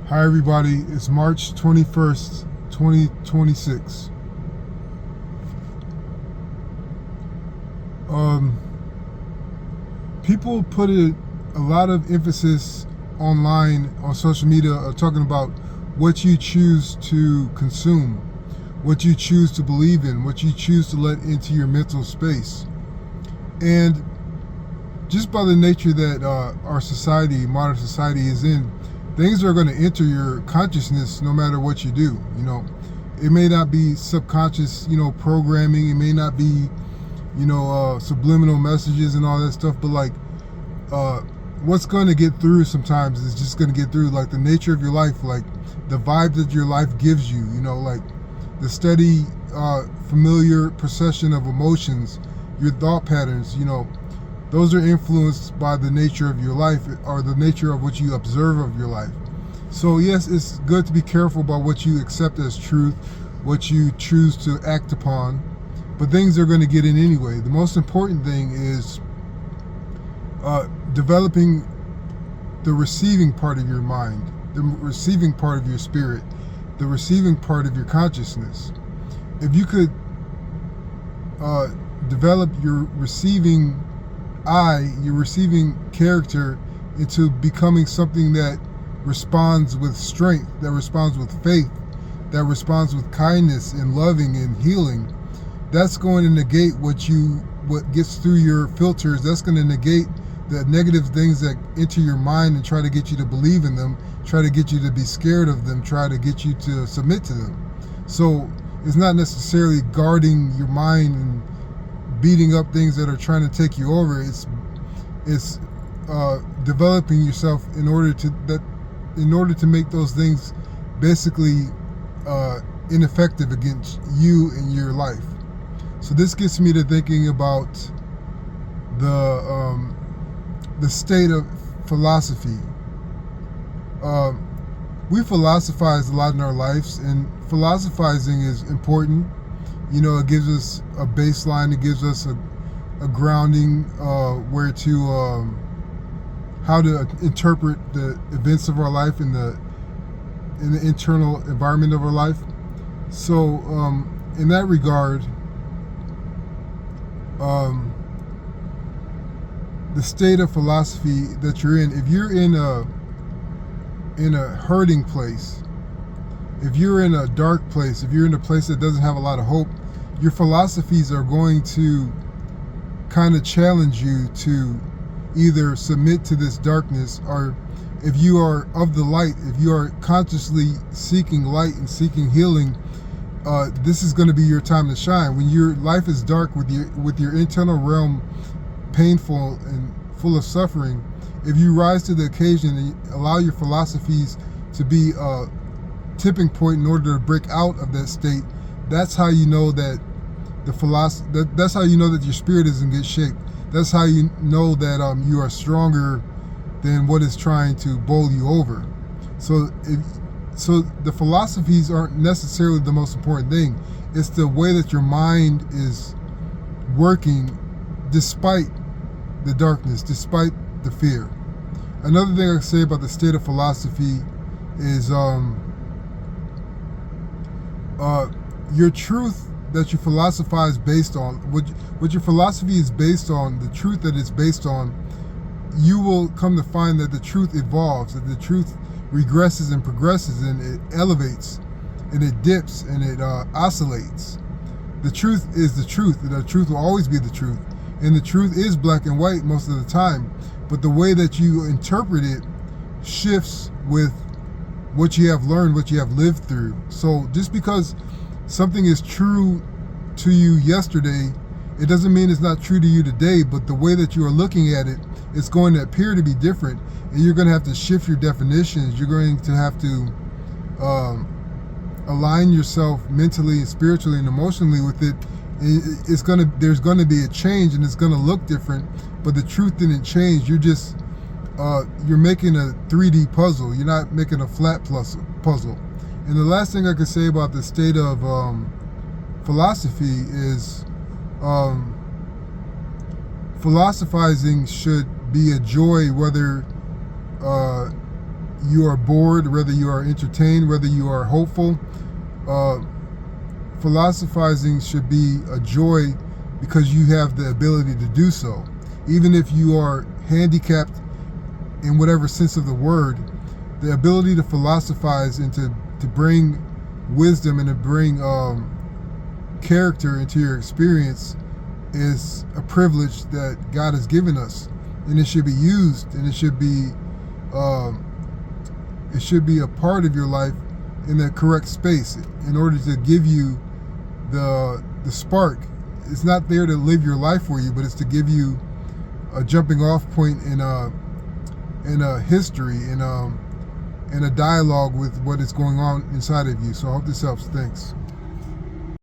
Hi everybody, it's March 21st, 2026. People put a lot of emphasis online on social media talking about what you choose to consume, what you choose to believe in, what you choose to let into your mental space. And just by the nature that our society, modern society is in, things are going to enter your consciousness no matter what you do. It may not be subconscious, programming. It may not be, subliminal messages and all that stuff. But what's going to get through sometimes is just going to get through. Like the nature of your life, like the vibe that your life gives you. Like the steady, familiar procession of emotions, your thought patterns. Those are influenced by the nature of your life or the nature of what you observe of your life. So yes, it's good to be careful about what you accept as truth, what you choose to act upon, but things are going to get in anyway. The most important thing is developing the receiving part of your mind, the receiving part of your spirit, the receiving part of your consciousness. If you could develop your receiving your receiving character into becoming something that responds with strength, that responds with faith, that responds with kindness and loving and healing, that's going to negate what gets through your filters. That's going to negate the negative things that enter your mind and try to get you to believe in them, try to get you to be scared of them, try to get you to submit to them. So it's not necessarily guarding your mind and beating up things that are trying to take you over. It's developing yourself in order to make those things basically ineffective against you and your life. So this gets me to thinking about the state of philosophy. We philosophize a lot in our lives, and philosophizing is important. It gives us a baseline. It gives us a grounding where to how to interpret the events of our life in the internal environment of our life. So in that regard, the state of philosophy that you're in, if you're in a hurting place, if you're in a dark place, if you're in a place that doesn't have a lot of hope, your philosophies are going to kind of challenge you to either submit to this darkness, or if you are of the light, if you are consciously seeking light and seeking healing, this is going to be your time to shine. When your life is dark, with your internal realm painful and full of suffering, if you rise to the occasion and allow your philosophies to be a tipping point in order to break out of that state, that's how you know that that's how you know that your spirit is in good shape. That's how you know that you are stronger than what is trying to bowl you over. So the philosophies aren't necessarily the most important thing. It's the way that your mind is working despite the darkness, despite the fear. Another thing I can say about the state of philosophy is your truth that you philosophize based on, what your philosophy is based on, the truth that it's based on, you will come to find that the truth evolves, that the truth regresses and progresses, and it elevates, and it dips, and it oscillates. The truth is the truth, and the truth will always be the truth. And the truth is black and white most of the time, but the way that you interpret it shifts with what you have learned, what you have lived through. So just because something is true to you yesterday, it doesn't mean it's not true to you today, but the way that you are looking at it, it's going to appear to be different, and you're going to have to shift your definitions. You're going to have to align yourself mentally and spiritually and emotionally with it. There's going to be a change, and it's going to look different, but the truth didn't change. You're making a 3D puzzle. You're not making a flat puzzle. And the last thing I could say about the state of philosophy is philosophizing should be a joy, whether you are bored, whether you are entertained, whether you are hopeful, philosophizing should be a joy because you have the ability to do so. Even if you are handicapped in whatever sense of the word, the ability to philosophize and to bring wisdom and to bring character into your experience is a privilege that God has given us, and it should be used, and it should be a part of your life in the correct space in order to give you the spark. It's not there to live your life for you, but it's to give you a jumping off point in a history, in a dialogue with what is going on inside of you. So I hope this helps. Thanks.